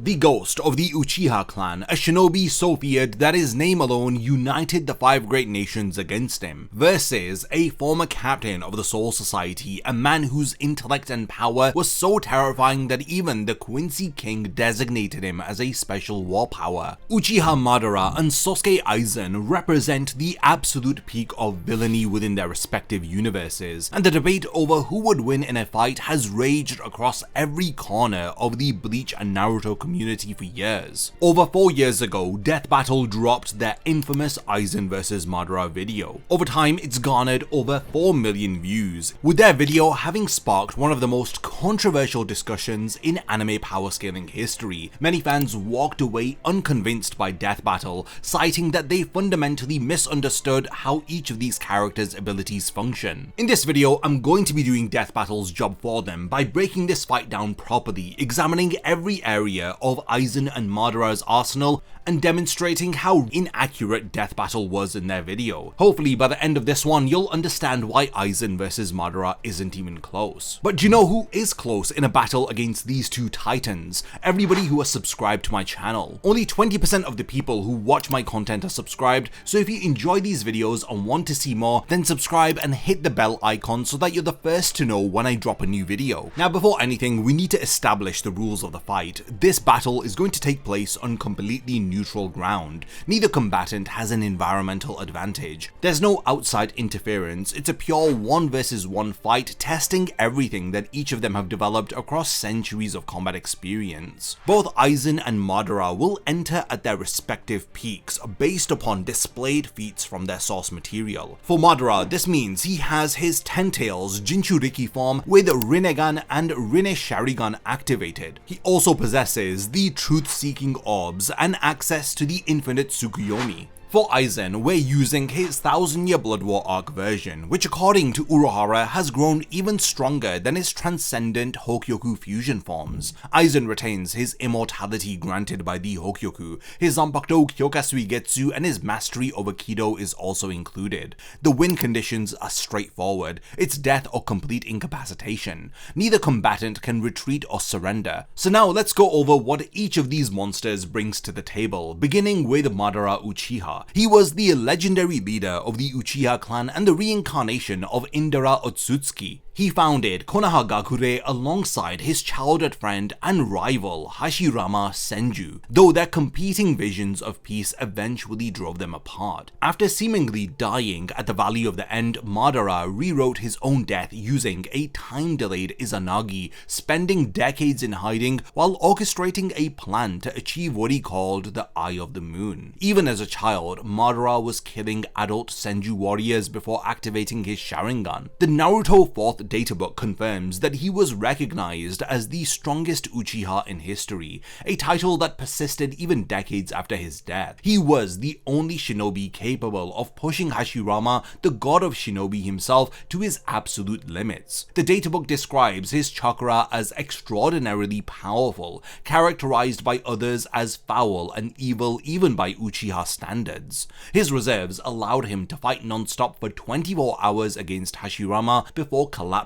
the ghost of the Uchiha clan, a shinobi so feared that his name alone united the 5 great nations against him, versus a former captain of the Soul Society, a man whose intellect and power was so terrifying that even the Quincy King designated him as a special war power. Uchiha Madara and Sasuke Aizen represent the absolute peak of villainy within their respective universes, and the debate over who would win in a fight has raged across every corner of the BLEACH and Naruto community for years. Over 4 years ago, Death Battle dropped their infamous Aizen vs Madara video. Over time, it's garnered over 4 million views, with their video having sparked one of the most controversial discussions in anime power scaling history. Many fans walked away unconvinced by Death Battle, citing that they fundamentally misunderstood how each of these characters' abilities function. In this video, I'm going to be doing Death Battle's job for them by breaking this fight down properly, examining every area of Aizen and Madara's arsenal, and demonstrating how inaccurate Death Battle was in their video. Hopefully by the end of this one, you'll understand why Aizen vs Madara isn't even close. But do you know who is close in a battle against these two titans? Everybody who has subscribed to my channel. Only 20% of the people who watch my content are subscribed, so if you enjoy these videos and want to see more, then subscribe and hit the bell icon so that you're the first to know when I drop a new video. Now before anything, we need to establish the rules of the fight. This battle is going to take place on completely neutral ground. Neither combatant has an environmental advantage. There's no outside interference, it's a pure 1 versus 1 fight, testing everything that each of them have developed across centuries of combat experience. Both Aizen and Madara will enter at their respective peaks based upon displayed feats from their source material. For Madara, this means he has his 10 tails Jinchuriki form with Rinnegan and Rinne Sharingan activated. He also possesses the truth-seeking orbs and access to the infinite Tsukuyomi. For Aizen, we're using his 1000-year Blood War arc version, which according to Uruhara has grown even stronger than his transcendent Hokyoku fusion forms. Aizen retains his immortality granted by the Hokyoku, his Zanpakuto Kyoka Suigetsu, and his mastery over Kido is also included. The win conditions are straightforward, it's death or complete incapacitation. Neither combatant can retreat or surrender. So now let's go over what each of these monsters brings to the table, beginning with Madara Uchiha. He was the legendary leader of the Uchiha clan and the reincarnation of Indara Otsutsuki. He founded Konohagakure alongside his childhood friend and rival Hashirama Senju, though their competing visions of peace eventually drove them apart. After seemingly dying at the Valley of the End, Madara rewrote his own death using a time-delayed Izanagi, spending decades in hiding while orchestrating a plan to achieve what he called the Eye of the Moon. Even as a child, Madara was killing adult Senju warriors before activating his Sharingan. The Naruto 4th databook confirms that he was recognized as the strongest Uchiha in history, a title that persisted even decades after his death. He was the only shinobi capable of pushing Hashirama, the god of shinobi himself, to his absolute limits. The databook describes his chakra as extraordinarily powerful, characterized by others as foul and evil even by Uchiha standards. His reserves allowed him to fight non-stop for 24 hours against Hashirama before collapsing,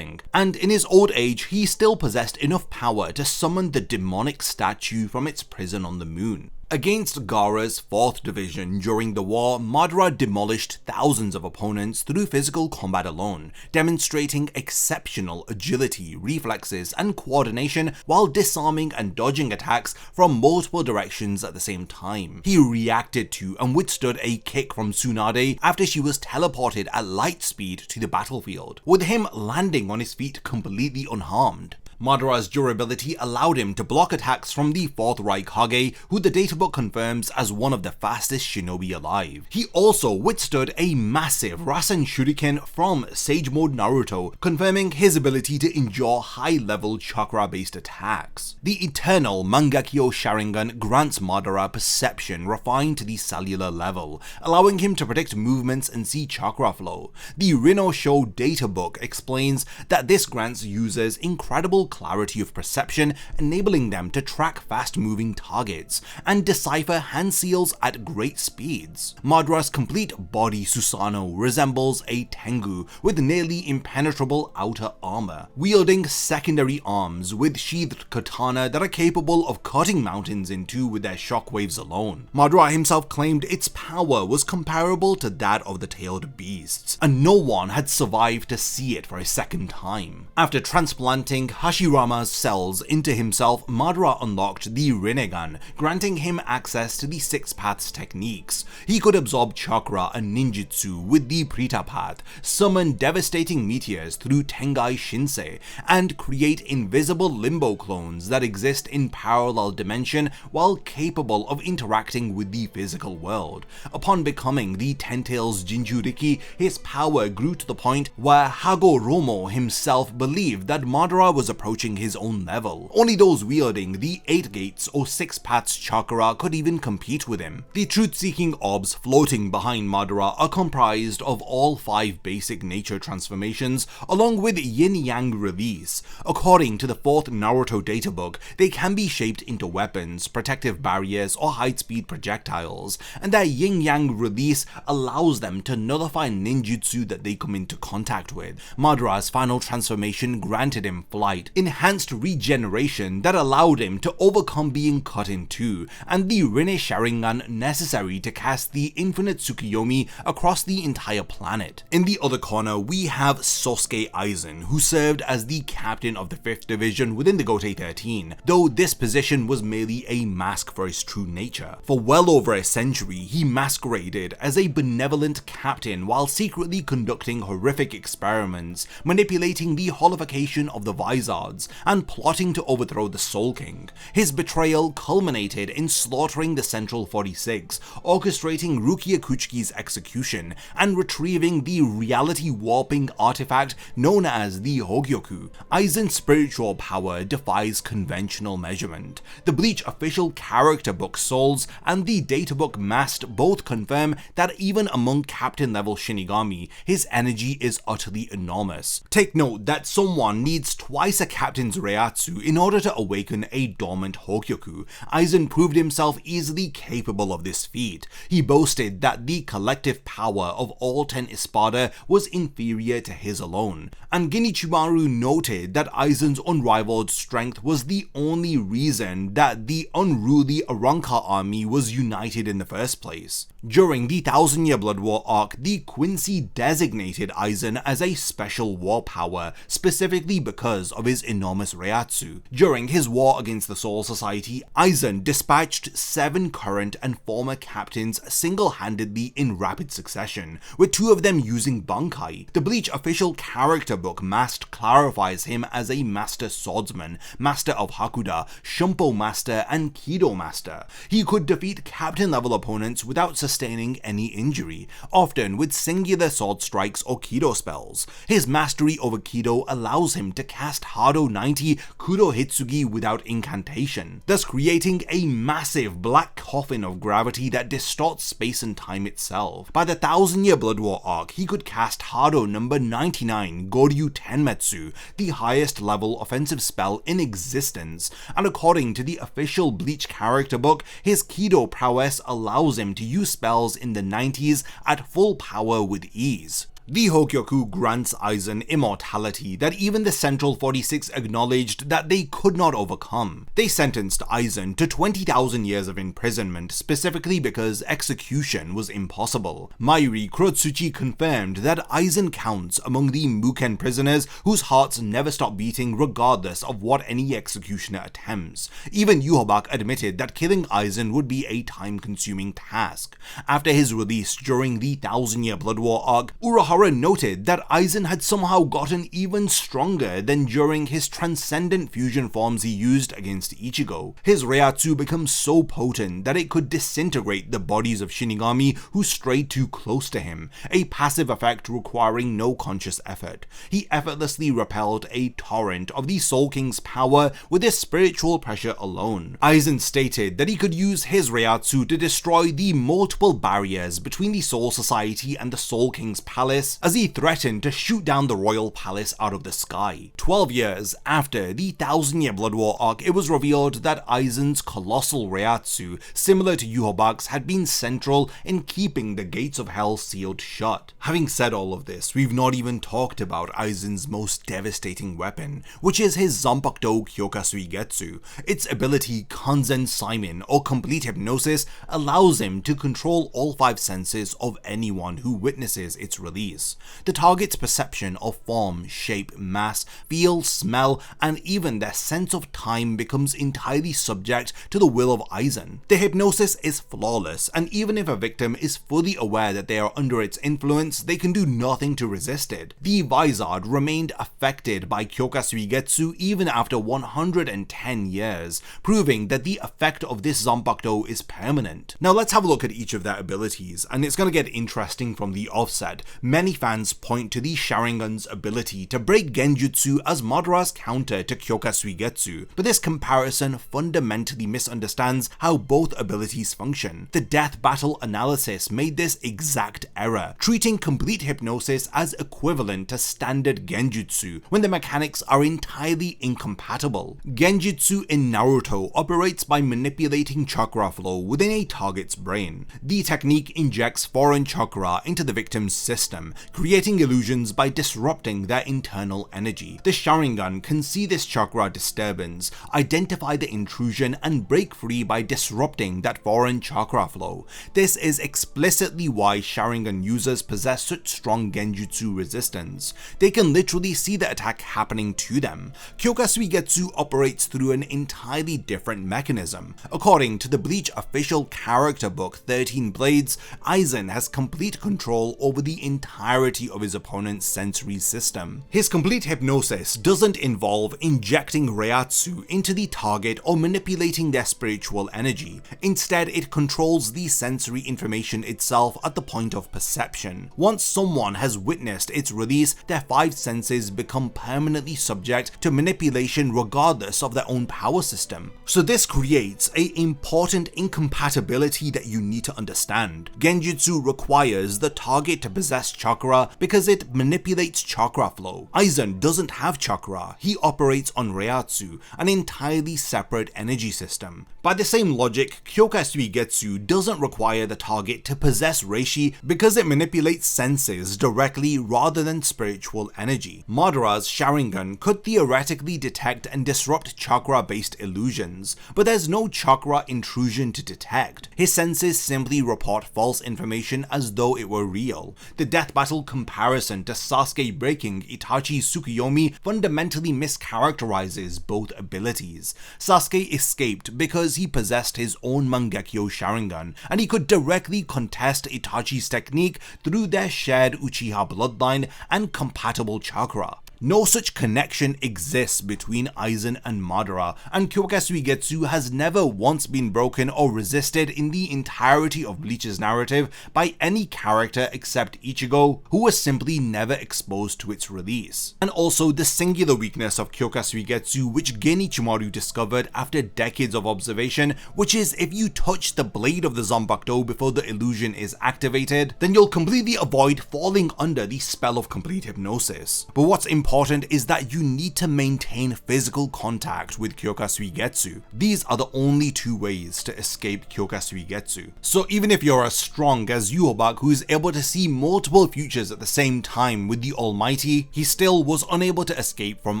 and in his old age he still possessed enough power to summon the demonic statue from its prison on the moon. Against Gaara's 4th division during the war, Madara demolished thousands of opponents through physical combat alone, demonstrating exceptional agility, reflexes, and coordination while disarming and dodging attacks from multiple directions at the same time. He reacted to and withstood a kick from Tsunade after she was teleported at light speed to the battlefield, with him landing on his feet completely unharmed. Madara's durability allowed him to block attacks from the 4th Raikage, who the databook confirms as one of the fastest shinobi alive. He also withstood a massive Rasen Shuriken from Sage Mode Naruto, confirming his ability to endure high-level chakra-based attacks. The eternal Mangekyo Sharingan grants Madara perception refined to the cellular level, allowing him to predict movements and see chakra flow. The Rino Show databook explains that this grants users incredible spatial clarity of perception, enabling them to track fast-moving targets and decipher hand seals at great speeds. Madara's complete body Susanoo resembles a Tengu with nearly impenetrable outer armor, wielding secondary arms with sheathed katana that are capable of cutting mountains in two with their shockwaves alone. Madara himself claimed its power was comparable to that of the tailed beasts, and no one had survived to see it for a second time. After transplanting Hashirama's cells into himself, Madara unlocked the Rinnegan, granting him access to the Six Paths techniques. He could absorb chakra and ninjutsu with the Prita Path, summon devastating meteors through Tengai Shinsei, and create invisible limbo clones that exist in parallel dimension while capable of interacting with the physical world. Upon becoming the Ten-Tails Jinchuriki, his power grew to the point where Hagoromo himself believed that Madara was approaching his own level. Only those wielding the 8 Gates or 6 Paths chakra could even compete with him. The truth-seeking orbs floating behind Madara are comprised of all 5 basic nature transformations, along with yin-yang release. According to the 4th Naruto databook, they can be shaped into weapons, protective barriers, or high-speed projectiles, and their yin-yang release allows them to nullify ninjutsu that they come into contact with. Madara's final transformation granted him flight, enhanced regeneration that allowed him to overcome being cut in two, and the Rinne Sharingan necessary to cast the infinite Tsukiyomi across the entire planet. In the other corner, we have Sosuke Aizen, who served as the captain of the 5th Division within the Gotei 13, though this position was merely a mask for his true nature. For well over a century, he masqueraded as a benevolent captain while secretly conducting horrific experiments, manipulating the holification of the Vizards, and plotting to overthrow the Soul King. His betrayal culminated in slaughtering the Central 46, orchestrating Rukia Kuchiki's execution, and retrieving the reality-warping artifact known as the Hogyoku. Aizen's spiritual power defies conventional measurement. The BLEACH official character book Souls and the databook Mast both confirm that even among captain-level Shinigami, his energy is utterly enormous. Take note that someone needs twice a captain's Reiatsu in order to awaken a dormant Hogyoku. Aizen proved himself easily capable of this feat. He boasted that the collective power of all 10 Espada was inferior to his alone, and Genichimaru noted that Aizen's unrivaled strength was the only reason that the unruly Arrancar army was united in the first place. During the 1000-Year Blood War arc, the Quincy designated Aizen as a special war power, specifically because of his enormous Reiatsu. During his war against the Soul Society, Aizen dispatched 7 current and former captains single-handedly in rapid succession, with 2 of them using Bankai. The BLEACH official character book Mast clarifies him as a Master Swordsman, Master of Hakuda, Shumpo Master, and Kido Master. He could defeat captain-level opponents without sustaining any injury, often with singular sword strikes or Kido spells. His mastery over Kido allows him to cast Hado 90 Kuro Hitsugi without incantation, thus creating a massive black coffin of gravity that distorts space and time itself. By the 1000-Year Blood War arc, he could cast Hado number 99 Goryu Tenmetsu, the highest level offensive spell in existence, and according to the official BLEACH character book, his Kido prowess allows him to use spells in the 90s at full power with ease. The Hogyoku grants Aizen immortality that even the Central 46 acknowledged that they could not overcome. They sentenced Aizen to 20,000 years of imprisonment, specifically because execution was impossible. Mairi Kurotsuchi confirmed that Aizen counts among the Muken prisoners whose hearts never stop beating regardless of what any executioner attempts. Even Yhwach admitted that killing Aizen would be a time-consuming task. After his release during the 1000-Year Blood War arc, Urahara noted that Aizen had somehow gotten even stronger than during his transcendent fusion forms he used against Ichigo. His Reiatsu becomes so potent that it could disintegrate the bodies of Shinigami who strayed too close to him, a passive effect requiring no conscious effort. He effortlessly repelled a torrent of the Soul King's power with his spiritual pressure alone. Aizen stated that he could use his Reiatsu to destroy the multiple barriers between the Soul Society and the Soul King's palace, hypnosis as he threatened to shoot down the royal palace out of the sky. 12 years after the 1000-year Blood War arc, it was revealed that Aizen's colossal Reiatsu, similar to Yhwach's, had been central in keeping the gates of hell sealed shut. Having said all of this, we've not even talked about Aizen's most devastating weapon, which is his Zanpakuto Kyoka Suigetsu. Its ability, Kanzen Simon, or complete hypnosis, allows him to control all 5 senses of anyone who witnesses its release. The target's perception of form, shape, mass, feel, smell, and even their sense of time becomes entirely subject to the will of Aizen. The hypnosis is flawless, and even if a victim is fully aware that they are under its influence, they can do nothing to resist it. The Vizard remained affected by Kyoka Suigetsu even after 110 years, proving that the effect of this Zanpakuto is permanent. Now let's have a look at each of their abilities, and it's going to get interesting from the offset. Many fans point to the Sharingan's ability to break Genjutsu as Madara's counter to Kyoka Suigetsu, but this comparison fundamentally misunderstands how both abilities function. The death battle analysis made this exact error, treating complete hypnosis as equivalent to standard Genjutsu when the mechanics are entirely incompatible. Genjutsu in Naruto operates by manipulating chakra flow within a target's brain. The technique injects foreign chakra into the victim's system, creating illusions by disrupting their internal energy. The Sharingan can see this chakra disturbance, identify the intrusion, and break free by disrupting that foreign chakra flow. This is explicitly why Sharingan users possess such strong Genjutsu resistance. They can literally see the attack happening to them. Kyoka Suigetsu operates through an entirely different mechanism. According to the BLEACH official character book 13 Blades, Aizen has complete control over the entirety of his opponent's sensory system. His complete hypnosis doesn't involve injecting Reiatsu into the target or manipulating their spiritual energy. Instead, it controls the sensory information itself at the point of perception. Once someone has witnessed its release, their 5 senses become permanently subject to manipulation regardless of their own power system. So this creates an important incompatibility that you need to understand. Genjutsu requires the target to possess chakra because it manipulates chakra flow. Aizen doesn't have chakra, he operates on Reiatsu, an entirely separate energy system. By the same logic, Kyoka Suigetsu doesn't require the target to possess Reishi because it manipulates senses directly rather than spiritual energy. Madara's Sharingan could theoretically detect and disrupt chakra-based illusions, but there's no chakra intrusion to detect. His senses simply report false information as though it were real. The death battle comparison to Sasuke breaking Itachi's Tsukuyomi fundamentally mischaracterizes both abilities. Sasuke escaped because he possessed his own Mangekyo Sharingan, and he could directly contest Itachi's technique through their shared Uchiha bloodline and compatible chakra. No such connection exists between Aizen and Madara, and Kyoka Suigetsu has never once been broken or resisted in the entirety of Bleach's narrative by any character except Ichigo, who was simply never exposed to its release. And also the singular weakness of Kyoka Suigetsu, which Genichimaru discovered after decades of observation, which is if you touch the blade of the Zanpakuto before the illusion is activated, then you'll completely avoid falling under the spell of complete hypnosis. But what's important is that you need to maintain physical contact with Kyoka Suigetsu. These are the only 2 ways to escape Kyoka Suigetsu. So even if you're as strong as Yhwach, who is able to see multiple futures at the same time with the Almighty, he still was unable to escape from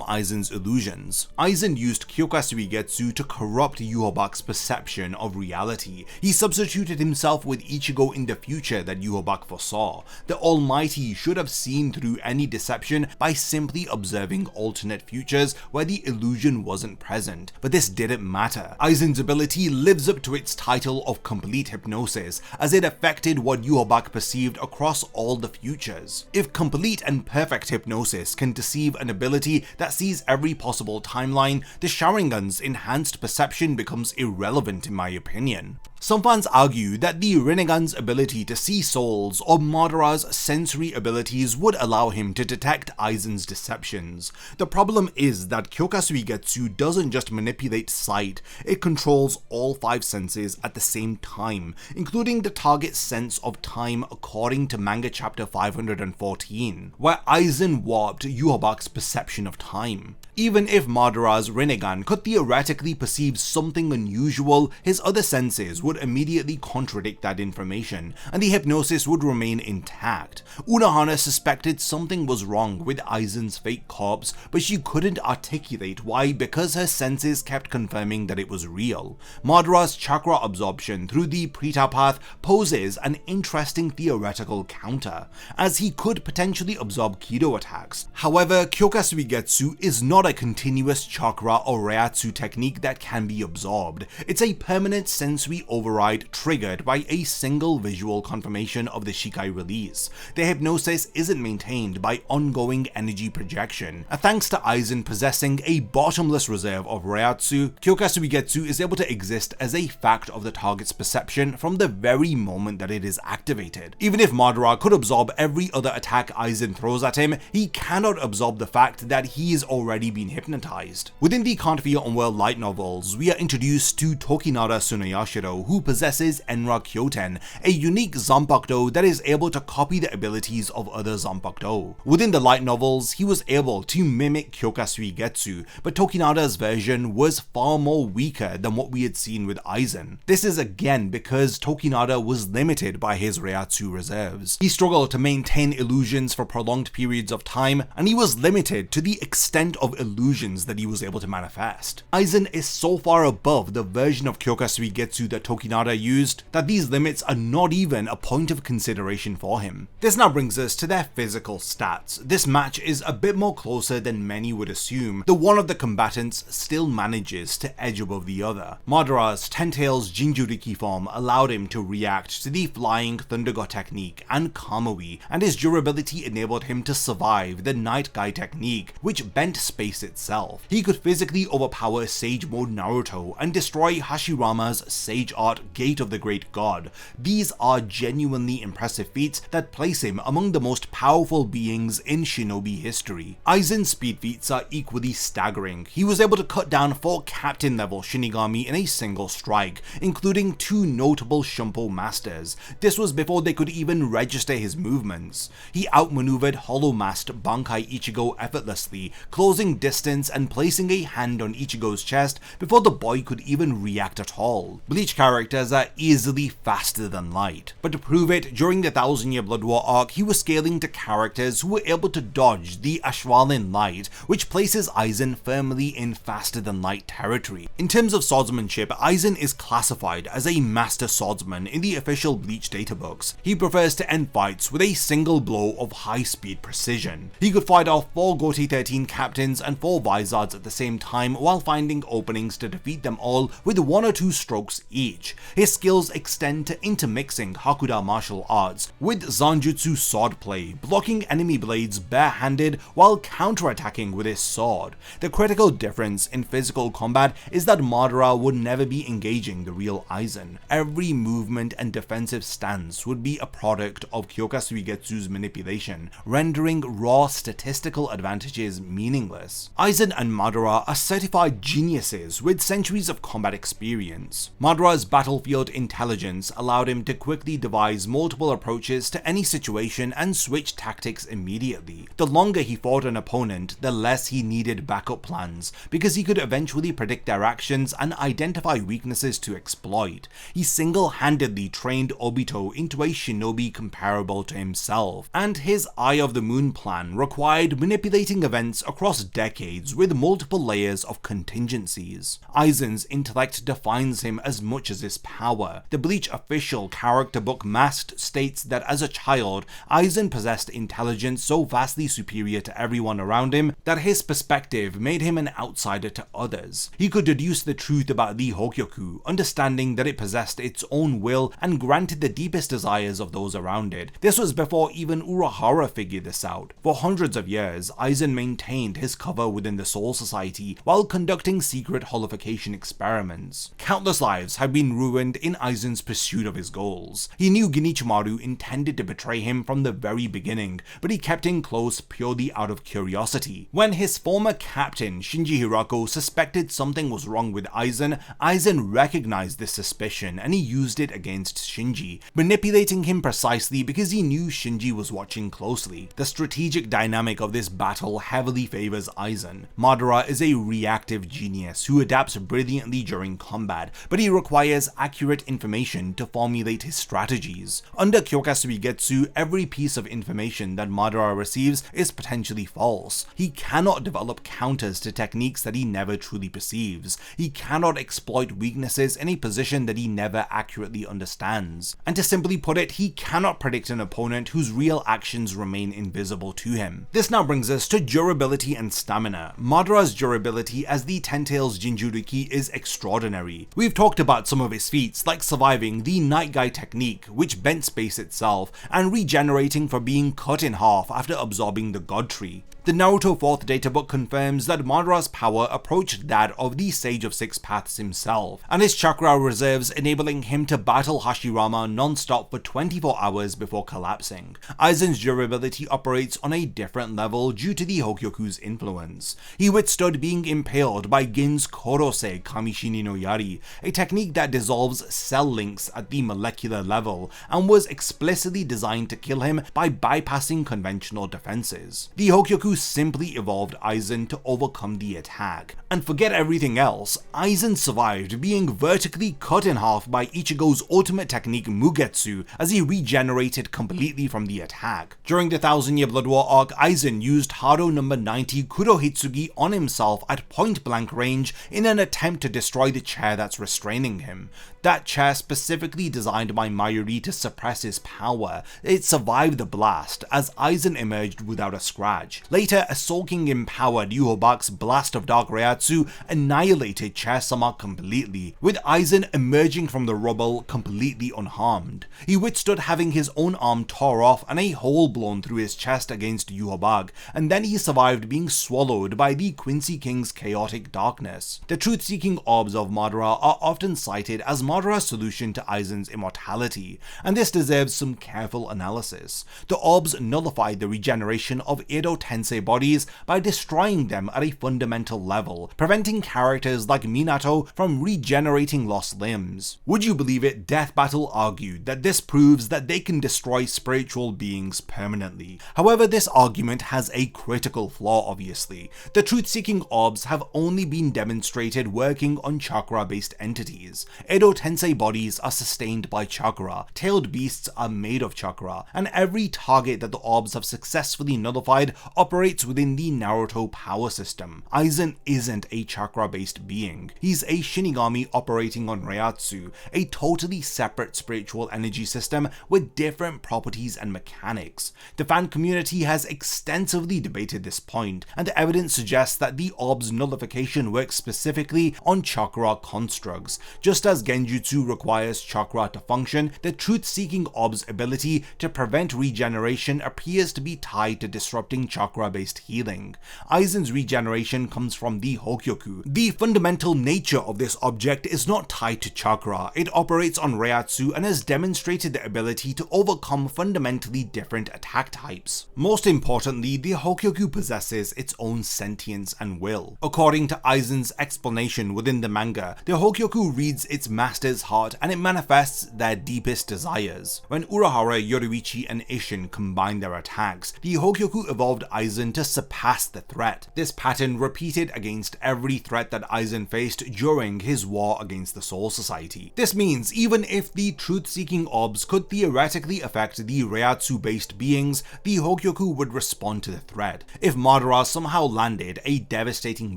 Aizen's illusions. Aizen used Kyoka Suigetsu to corrupt Yhwach's perception of reality. He substituted himself with Ichigo in the future that Yhwach foresaw. The Almighty should have seen through any deception by simply observing alternate futures where the illusion wasn't present, but this didn't matter. Aizen's ability lives up to its title of complete hypnosis, as it affected what Yhwach perceived across all the futures. If complete and perfect hypnosis can deceive an ability that sees every possible timeline, the Sharingan's enhanced perception becomes irrelevant in my opinion. Some fans argue that the Rinnegan's ability to see souls or Madara's sensory abilities would allow him to detect Aizen's deceptions. The problem is that Kyoka Suigetsu doesn't just manipulate sight, it controls all 5 senses at the same time, including the target's sense of time according to manga chapter 514, where Aizen warped Yhwach's perception of time. Even if Madara's Rinnegan could theoretically perceive something unusual, his other senses would immediately contradict that information, and the hypnosis would remain intact. Unohana suspected something was wrong with Aizen's fake corpse, but she couldn't articulate why because her senses kept confirming that it was real. Madara's chakra absorption through the Prita path poses an interesting theoretical counter, as he could potentially absorb Kido attacks. However, Kyoka Suigetsu is not a continuous chakra or Reiatsu technique that can be absorbed. It's a permanent sensory override triggered by a single visual confirmation of the Shikai release. The hypnosis isn't maintained by ongoing energy projection. Thanks to Aizen possessing a bottomless reserve of Reiatsu, Kyoka Suigetsu is able to exist as a fact of the target's perception from the very moment that it is activated. Even if Madara could absorb every other attack Aizen throws at him, he cannot absorb the fact that he is already been hypnotized. Within the Can't Fear Unworld light novels, we are introduced to Tokinara Tsuneyashiro, who possesses Enra Kyoten, a unique Zanpakuto that is able to copy the abilities of other Zanpakuto. Within the light novels, he was able to mimic Kyoka Suigetsu, but Tokinara's version was far more weaker than what we had seen with Aizen. This is again because Tokinara was limited by his Reiatsu reserves. He struggled to maintain illusions for prolonged periods of time, and he was limited to the extent of illusions that he was able to manifest. Aizen is so far above the version of Kyoka Suigetsu that Tokinara used that these limits are not even a point of consideration for him. This now brings us to their physical stats. This match is a bit more closer than many would assume, though one of the combatants still manages to edge above the other. Madara's Ten-Tails Jinjuriki form allowed him to react to the Flying Thunder God technique and Kamui, and his durability enabled him to survive the Night Guy technique, which bent space itself. He could physically overpower Sage Mode Naruto and destroy Hashirama's Sage Art Gate of the Great God. These are genuinely impressive feats that place him among the most powerful beings in shinobi history. Aizen's speed feats are equally staggering. He was able to cut down 4 captain level Shinigami in a single strike, including 2 notable Shumpo masters. This was before they could even register his movements. He outmaneuvered Hollow Masked Bankai Ichigo effortlessly, closing distance and placing a hand on Ichigo's chest before the boy could even react at all. Bleach characters are easily faster than light, but to prove it, during the 1000-year Blood War arc, he was scaling to characters who were able to dodge the Ashwalin Light, which places Aizen firmly in faster than light territory. In terms of swordsmanship, Aizen is classified as a master swordsman in the official Bleach databooks. He prefers to end fights with a single blow of high-speed precision. He could fight off 4 Gote 13 captains and 4 Vizards at the same time while finding openings to defeat them all with 1 or 2 strokes each. His skills extend to intermixing Hakuda martial arts with Zanjutsu swordplay, blocking enemy blades barehanded while counterattacking with his sword. The critical difference in physical combat is that Madara would never be engaging the real Aizen. Every movement and defensive stance would be a product of Kyoka Suigetsu's manipulation, rendering raw statistical advantages meaningless. Aizen and Madara are certified geniuses with centuries of combat experience. Madara's battlefield intelligence allowed him to quickly devise multiple approaches to any situation and switch tactics immediately. The longer he fought an opponent, the less he needed backup plans, because he could eventually predict their actions and identify weaknesses to exploit. He single-handedly trained Obito into a shinobi comparable to himself, and his Eye of the Moon plan required manipulating events across decades with multiple layers of contingencies. Aizen's intellect defines him as much as his power. The Bleach official character book Masked states that as a child, Aizen possessed intelligence so vastly superior to everyone around him that his perspective made him an outsider to others. He could deduce the truth about the Hokyoku, understanding that it possessed its own will and granted the deepest desires of those around it. This was before even Urahara figured this out. For hundreds of years, Aizen maintained his cover within the Soul Society while conducting secret holification experiments. Countless lives have been been ruined in Aizen's pursuit of his goals. He knew Genichimaru intended to betray him from the very beginning, but he kept him close purely out of curiosity. When his former captain, Shinji Hirako, suspected something was wrong with Aizen, Aizen recognized this suspicion and he used it against Shinji, manipulating him precisely because he knew Shinji was watching closely. The strategic dynamic of this battle heavily favors Aizen. Madara is a reactive genius who adapts brilliantly during combat, but he requires accurate information to formulate his strategies. Under Kyoka Suigetsu, every piece of information that Madara receives is potentially false. He cannot develop counters to techniques that he never truly perceives. He cannot exploit weaknesses in a position that he never accurately understands. And to simply put it, he cannot predict an opponent whose real actions remain invisible to him. This now brings us to durability and stamina. Madara's durability as the Ten Tails Jinchuriki is extraordinary. We've talked about some of his feats, like surviving the Night Guy technique, which bent space itself, and regenerating for being cut in half after absorbing the God Tree. The Naruto 4th databook confirms that Madara's power approached that of the Sage of Six Paths himself, and his chakra reserves enabling him to battle Hashirama non-stop for 24 hours before collapsing. Aizen's durability operates on a different level due to the Hokyoku's influence. He withstood being impaled by Gin's Korose Kamishini no Yari, a technique that dissolves cell links at the molecular level, and was explicitly designed to kill him by bypassing conventional defenses. The Hokyoku simply evolved Aizen to overcome the attack. And forget everything else, Aizen survived being vertically cut in half by Ichigo's ultimate technique Mugetsu as he regenerated completely from the attack. During the 1000-year Blood War arc, Aizen used Hado No. 90 Kurohitsugi on himself at point blank range in an attempt to destroy the chair that's restraining him. That chair specifically designed by Mayuri to suppress his power. It survived the blast as Aizen emerged without a scratch. Later, a sulking empowered Yuhobaku's Blast of Dark Reiatsu annihilated Chair-sama completely, with Aizen emerging from the rubble completely unharmed. He withstood having his own arm tore off and a hole blown through his chest against Yuhobaku, and then he survived being swallowed by the Quincy King's chaotic darkness. The truth-seeking orbs of Madara are often cited as Madara's solution to Aizen's immortality, and this deserves some careful analysis. The orbs nullified the regeneration of Edo Tensei bodies by destroying them at a fundamental level, preventing characters like Minato from regenerating lost limbs. Would you believe it, Death Battle argued that this proves that they can destroy spiritual beings permanently. However, this argument has a critical flaw obviously. The truth-seeking orbs have only been demonstrated working on chakra-based entities. Edo Tensei bodies are sustained by chakra, tailed beasts are made of chakra, and every target that the orbs have successfully nullified operates within the Naruto power system. Aizen isn't a chakra-based being. He's a Shinigami operating on Reiatsu, a totally separate spiritual energy system with different properties and mechanics. The fan community has extensively debated this point, and the evidence suggests that the orb's nullification works specifically on chakra constructs. Just as Genjutsu requires chakra to function, the truth-seeking orb's ability to prevent regeneration appears to be tied to disrupting chakra-based healing. Aizen's regeneration comes from the Hokyoku. The fundamental nature of this object is not tied to chakra. It operates on Reiatsu and has demonstrated the ability to overcome fundamentally different attack types. Most importantly, the Hokyoku possesses its own sentience and will. According to Aizen's explanation within the manga, the Hokyoku reads its master's heart and it manifests their deepest desires. When Urahara, Yoruichi, and Isshin combine their attacks, the Hokyoku evolved Aizen to surpass the threat. This pattern repeated against every threat that Aizen faced during his war against the Soul Society. This means even if the truth-seeking orbs could theoretically affect the Reiatsu-based beings, the Hokyoku would respond to the threat. If Madara somehow landed a devastating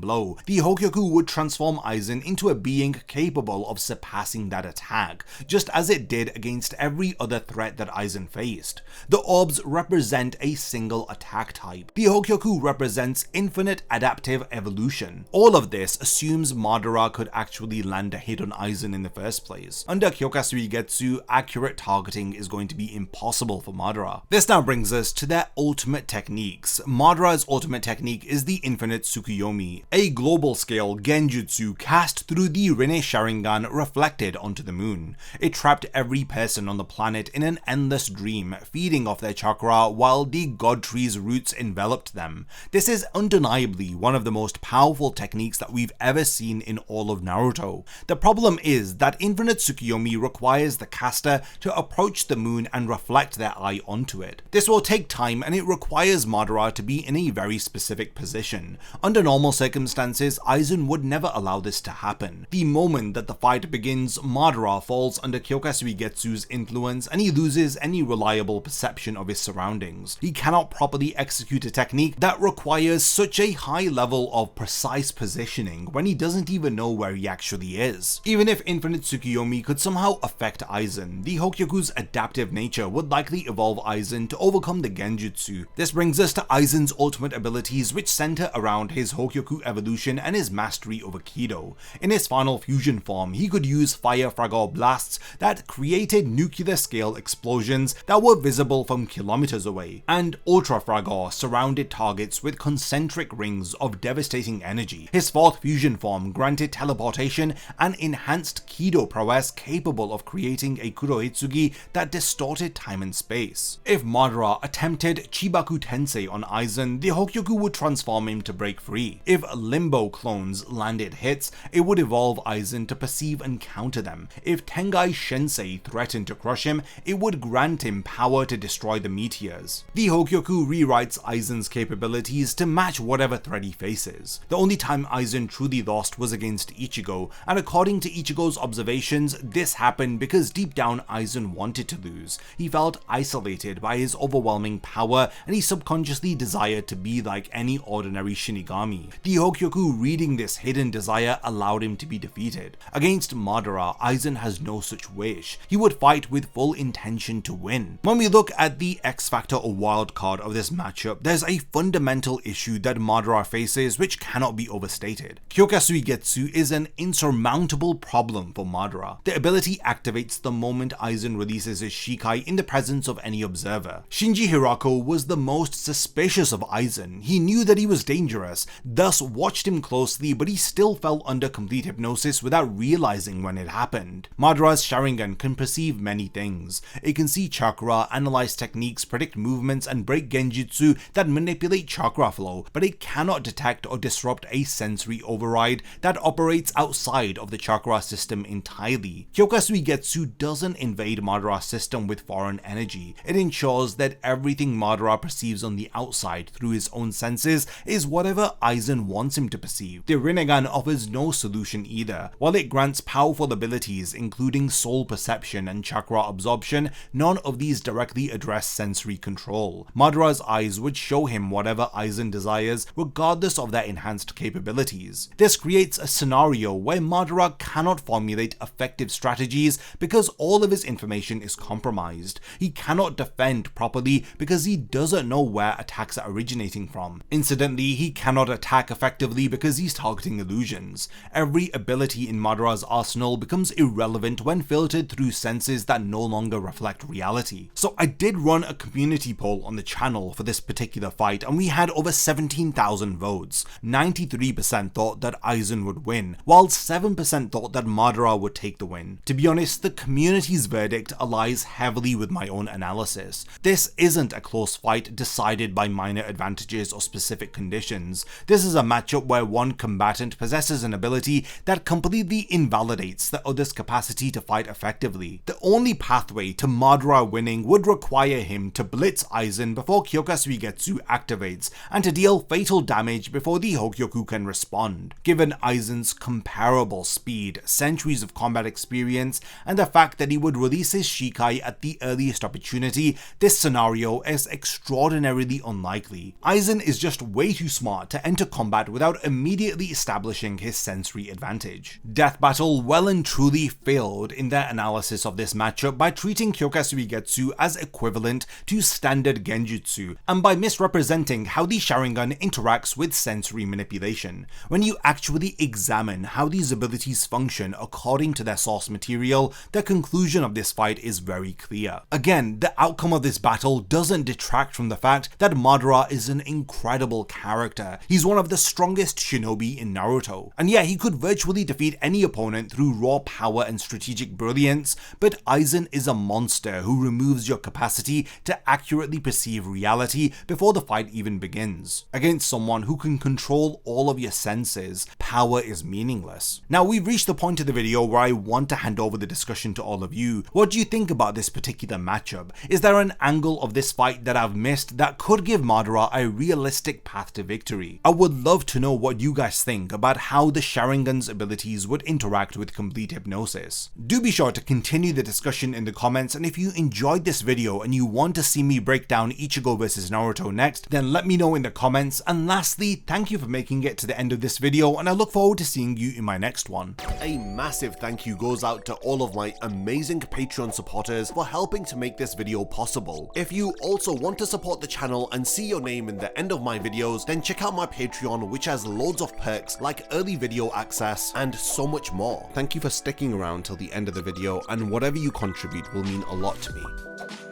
blow, the Hokyoku would transform Aizen into a being capable of surpassing that attack, just as it did against every other threat that Aizen faced. The orbs represent a single attack type. The Hokyoku represents infinite adaptive evolution. All of this assumes Madara could actually land a hit on Aizen in the first place. Under Kyoka Suigetsu, accurate targeting is going to be impossible for Madara. This now brings us to their ultimate techniques. Madara's ultimate technique is the Infinite Tsukuyomi, a global scale Genjutsu cast through the Rinne Sharingan reflected onto the moon. It trapped every person on the planet in an endless dream, feeding off their chakra while the God Tree's roots enveloped them. This is undeniably one of the most powerful techniques that we've ever seen in all of Naruto. The problem is that Infinite Tsukuyomi requires the caster to approach the moon and reflect their eye onto it. This will take time and it requires Madara to be in a very specific position. Under normal circumstances, Aizen would never allow this to happen. The moment that the fight begins, Madara falls under Kyoka Suigetsu's influence and he loses any reliable perception of his surroundings. He cannot properly execute a technique that requires such a high level of precise positioning when he doesn't even know where he actually is. Even if Infinite Tsukuyomi could somehow affect Aizen, the Hokyoku's adaptive nature would likely evolve Aizen to overcome the Genjutsu. This brings us to Aizen's ultimate abilities, which center around his Hokyoku evolution and his mastery over Kido. In his final fusion form, he could use fire fragor blasts that created nuclear scale explosions that were visible from kilometers away, and ultra fragor surrounded targets with concentric rings of devastating energy. His fourth fusion form granted teleportation and enhanced Kido prowess capable of creating a Kurohitsugi that distorted time and space. If Madara attempted Chibaku Tensei on Aizen, the Hokyoku would transform him to break free. If Limbo clones landed hits, it would evolve Aizen to perceive and counter them. If Tengai Shensei threatened to crush him, it would grant him power to destroy the meteors. The Hokyoku rewrites Aizen's capabilities to match whatever threat he faces. The only time Aizen truly lost was against Ichigo, and according to Ichigo's observations, this happened because deep down Aizen wanted to lose. He felt isolated by his overwhelming power and he subconsciously desired to be like any ordinary Shinigami. The Hokyoku reading this hidden desire allowed him to be defeated. Against Madara, Aizen has no such wish. He would fight with full intention to win. When we look at the X Factor or wild card of this matchup, there's a fundamental issue that Madara faces which cannot be overstated. Kyoka Suigetsu is an insurmountable problem for Madara. The ability activates the moment Aizen releases his Shikai in the presence of any observer. Shinji Hirako was the most suspicious of Aizen. He knew that he was dangerous, thus watched him closely, but he still fell under complete hypnosis without realizing when it happened. Madara's Sharingan can perceive many things. It can see chakra, analyze techniques, predict movements, and break genjutsu that manipulate chakra flow, but it cannot detect or disrupt a sensory override that operates outside of the chakra system entirely. Kyoka Suigetsu doesn't invade Madara's system with foreign energy. It ensures that everything Madara perceives on the outside through his own senses is whatever Aizen wants him to perceive. The Rinnegan offers no solution either. While it grants powerful abilities including soul perception and chakra absorption, none of these directly address sensory control. Madara's eyes would show him whatever Aizen desires regardless of their enhanced capabilities. This creates a scenario where Madara cannot formulate effective strategies because all of his information is compromised. He cannot defend properly because he doesn't know where attacks are originating from. Incidentally, he cannot attack effectively because he's targeting illusions. Every ability in Madara's arsenal becomes irrelevant when filtered through senses that no longer reflect reality. So I did run a community poll on the channel for this particular fight and we had over 17,000 votes. 93% thought that Aizen would win, while 7% thought that Madara would take the win. To be honest, the community's verdict aligns heavily with my own analysis. This isn't a close fight decided by minor advantages or specific conditions. This is a matchup where one combatant possesses an ability that completely invalidates the other's capacity to fight effectively. The only pathway to Madara winning would require him to blitz Aizen before Kyoka Suigetsu activates and to deal fatal damage before the Hokyoku can respond. Given Aizen's comparable speed, centuries of combat experience, and the fact that he would release his Shikai at the earliest opportunity, this scenario is extraordinarily unlikely. Aizen is just way too smart to enter combat without immediately establishing his sensory advantage. Death Battle well and truly failed in their analysis of this matchup by treating Kyoka Suigetsu as equivalent to standard Genjutsu, and by misrepresenting representing how the Sharingan interacts with sensory manipulation. When you actually examine how these abilities function according to their source material, the conclusion of this fight is very clear. Again, the outcome of this battle doesn't detract from the fact that Madara is an incredible character. He's one of the strongest shinobi in Naruto. And yeah, he could virtually defeat any opponent through raw power and strategic brilliance, but Aizen is a monster who removes your capacity to accurately perceive reality before the fight even begins. Against someone who can control all of your senses, power is meaningless. Now, we've reached the point of the video where I want to hand over the discussion to all of you. What do you think about this particular matchup? Is there an angle of this fight that I've missed that could give Madara a realistic path to victory? I would love to know what you guys think about how the Sharingan's abilities would interact with complete hypnosis. Do be sure to continue the discussion in the comments, and if you enjoyed this video and you want to see me break down Ichigo vs Naruto next, then let me know in the comments. And lastly, thank you for making it to the end of this video, and I look forward to seeing you in my next one. A massive thank you goes out to all of my amazing Patreon supporters for helping to make this video possible. If you also want to support the channel and see your name in the end of my videos, then check out my Patreon, which has loads of perks like early video access and so much more. Thank you for sticking around till the end of the video, and whatever you contribute will mean a lot to me.